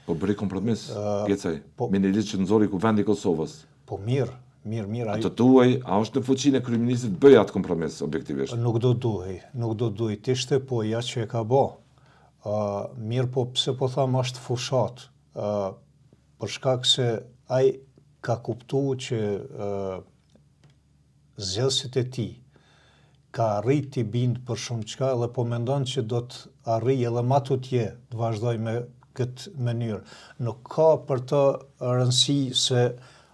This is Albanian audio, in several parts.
Po bëri kompromis, Gecaj, me një ligj që nxori Kuvendi i Kosovës. Po mirë. Të tuaj, a është në fuqinë e kryeministit bëj atë kompromis objektivisht? Nuk do duhej. Ishte po ja që e ka bë. Mirë po pse po tham është fushat. Për shkak se ai ka kuptuar që zgjedhësit e tij ka arrit t'i bind për shumë çka dhe po mendon që do të arrijë edhe më tutje të vazhdoj me këtë mënyrë. Nuk ka për të rëndësi se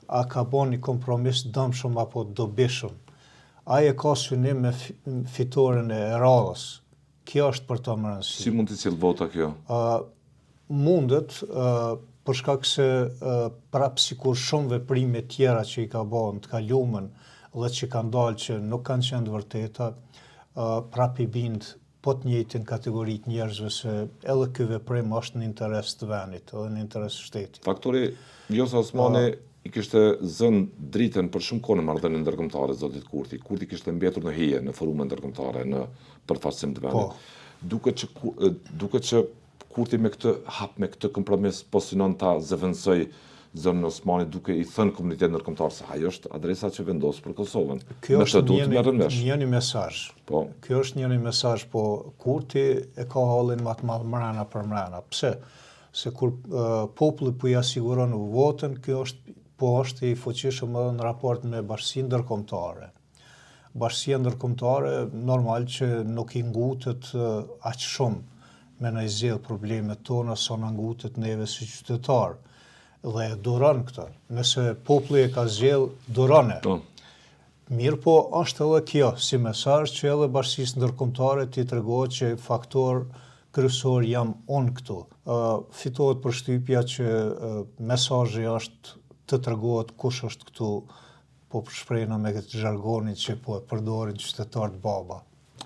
a ka bën një kompromis dëmshëm apo dobishëm. Ai e ka synim me fitoren e radhës. Kjo është për të më rëndësi. Si mund të cilë vota kjo? Mundet, për shkak se prapë sikur shumë veprime tjera që i ka bën të kaluamën dhe që kanë dalë që nuk kanë qenë të vërteta, prapë i bind po të njëjtin kategoritë njerëzve se edhe ky veprim është në interes të vendit, edhe në interes të shtetit. Faktori Vjosa Osmani i kishte zënë dritën për shumë kohë në marrëdhënien ndërkombëtare zotit Kurti. Kurti kishte mbetur në hije në forume ndërkombëtare në përfaqësim të vendit. Duket që Kurti me këtë hap, me këtë kompromis po synon ta zëvendësoj zonën Osmani duke i thënë komunitetit ndërkombëtar se ajo është adresa që vendos për Kosovën. Kjo është një mesazh. Po. Kjo është një mesazh, po Kurti e ka hallin më të madh mrena për mrena. Pse? Se kur populli po ia siguron votën, kjo është i fuqishëm edhe në raport me Bashkinë Ndërkombëtare. Bashkia Ndërkombëtare normal që nuk i ngutet aq shumë me në zgjidh problemet tona sa na ngutet neve si qytetar. Dhe e duron këtë. Nëse populli e ka zgjedh, durone. Mirë po është edhe kjo si mesazh që edhe Bashkisë Ndërkombëtare t'i tregohet që faktor kryesor jam unë këtu. Fitohet përshtypja që mesazhi është të tregohet kush është këtu, po shprehna me këtë zhargonin që po e përdorin qytetarët baba.